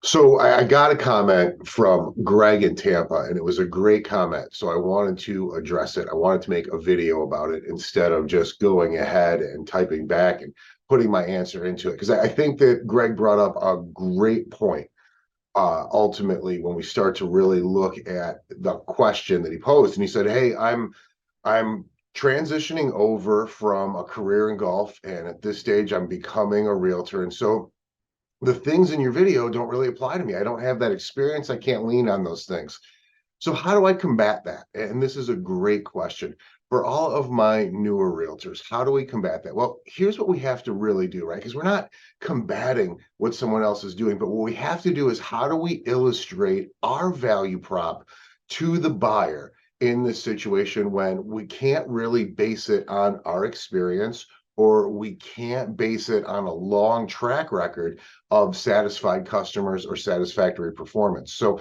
So I got a comment from Greg in Tampa, and it was a great comment. So I wanted to address it. I wanted to make a video about it instead of just going ahead and typing back and putting my answer into it. Because I think that Greg brought up a great point. Ultimately, when we start to really look at the question that he posed, and he said, "Hey, I'm transitioning over from a career in golf, and at this stage, I'm becoming a realtor, and so." The things in your video don't really apply to me. I don't have that experience. I can't lean on those things. So, how do I combat that? And this is a great question. For all of my newer realtors, how do we combat that? Well, here's what we have to really do, right? Because we're not combating what someone else is doing, but what we have to do is how do we illustrate our value prop to the buyer in this situation when we can't really base it on our experience or we can't base it on a long track record of satisfied customers or satisfactory performance. So,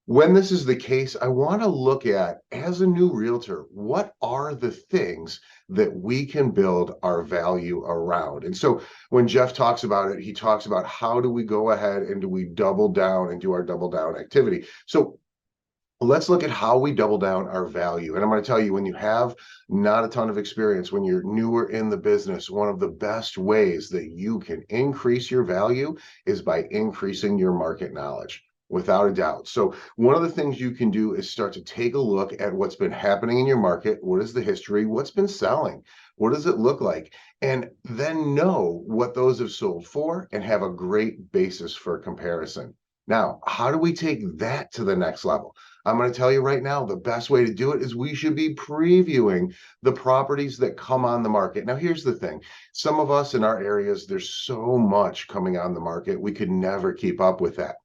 when this is the case, I want to look at, as a new realtor, what are the things that we can build our value around? And so when Jeff talks about it, he talks about how do we go ahead and do we double down and do our double down activity? So let's look at how we double down our value. And I'm going to tell you, when you have not a ton of experience, when you're newer in the business, one of the best ways that you can increase your value is by increasing your market knowledge. Without a doubt. So, one of the things you can do is start to take a look at what's been happening in your market. What is the history? What's been selling? What does it look like? And then know what those have sold for and have a great basis for comparison. Now, how do we take that to the next level? I'm going to tell you right now, the best way to do it is we should be previewing the properties that come on the market. Now, here's the thing. Some of us in our areas, there's so much coming on the market, we could never keep up with that.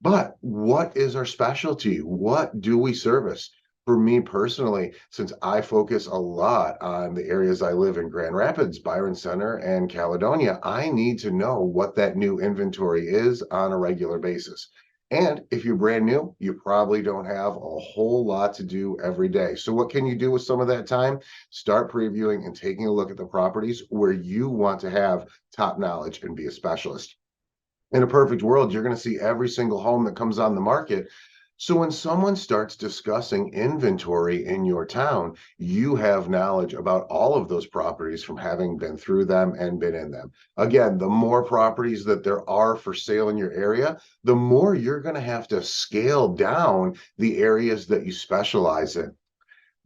But what is our specialty? What do we service? For me personally, since I focus a lot on the areas I live in, Grand Rapids, Byron Center, and Caledonia, I need to know what that new inventory is on a regular basis. And if you're brand new, you probably don't have a whole lot to do every day. So, what can you do with some of that time? Start previewing and taking a look at the properties where you want to have top knowledge and be a specialist. In a perfect world, you're going to see every single home that comes on the market. So when someone starts discussing inventory in your town, you have knowledge about all of those properties from having been through them and been in them. Again, the more properties that there are for sale in your area, the more you're going to have to scale down the areas that you specialize in.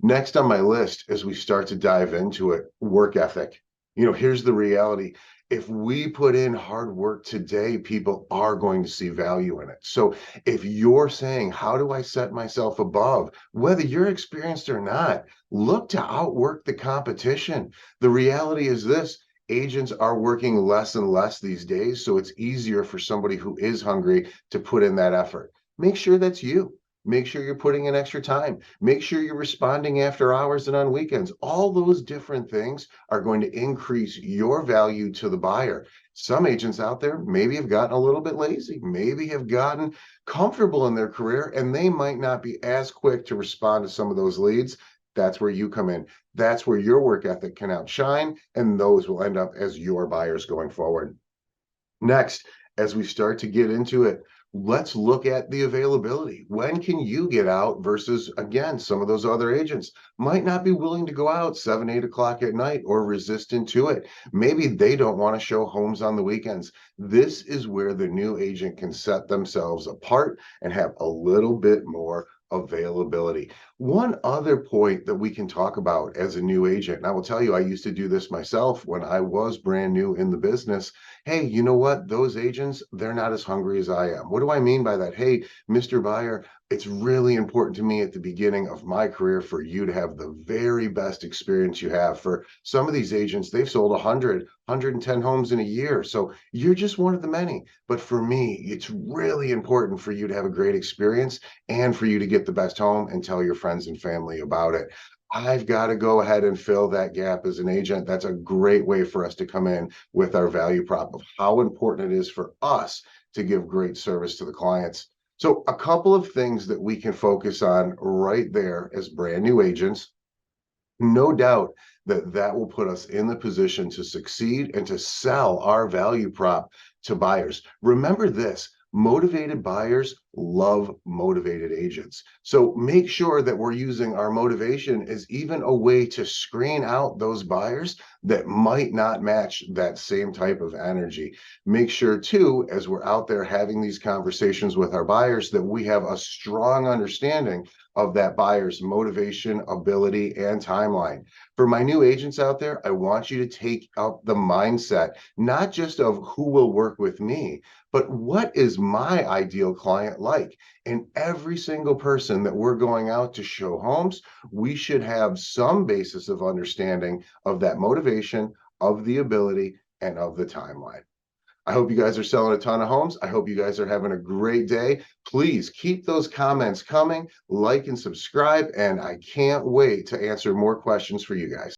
Next on my list, as we start to dive into it, work ethic. Here's the reality. If we put in hard work today, people are going to see value in it. So if you're saying, how do I set myself above, whether you're experienced or not, look to outwork the competition. The reality is this. Agents are working less and less these days, so it's easier for somebody who is hungry to put in that effort. Make sure that's you. Make sure you're putting in extra time. Make sure you're responding after hours and on weekends. All those different things are going to increase your value to the buyer. Some agents out there maybe have gotten a little bit lazy, maybe have gotten comfortable in their career, and they might not be as quick to respond to some of those leads. That's where you come in. That's where your work ethic can outshine, and those will end up as your buyers going forward. Next, as we start to get into it, let's look at the availability. When can you get out versus, again, some of those other agents might not be willing to go out 7, 8 o'clock at night or resistant to it. Maybe they don't want to show homes on the weekends. This is where the new agent can set themselves apart and have a little bit more availability. One other point that we can talk about as a new agent, and I will tell you, I used to do this myself when I was brand new in the business. Hey, you know what? Those agents, they're not as hungry as I am. What do I mean by that? Hey, Mr. Buyer, it's really important to me at the beginning of my career for you to have the very best experience you have. For some of these agents, they've sold 100, 110 homes in a year. So you're just one of the many. But for me, it's really important for you to have a great experience and for you to get the best home and tell your friends and family about it. I've got to go ahead and fill that gap as an agent. That's a great way for us to come in with our value prop of how important it is for us to give great service to the clients. So a couple of things that we can focus on right there as brand new agents. No doubt that that will put us in the position to succeed and to sell our value prop to buyers. Remember this. Motivated buyers love motivated agents. So make sure that we're using our motivation as even a way to screen out those buyers that might not match that same type of energy. Make sure too, as we're out there having these conversations with our buyers, that we have a strong understanding of that buyer's motivation, ability, and timeline. For my new agents out there, I want you to take up the mindset, not just of who will work with me, but what is my ideal client like? And every single person that we're going out to show homes, we should have some basis of understanding of that motivation, of the ability, and of the timeline. I hope you guys are selling a ton of homes. I hope you guys are having a great day. Please keep those comments coming, like and subscribe, and I can't wait to answer more questions for you guys.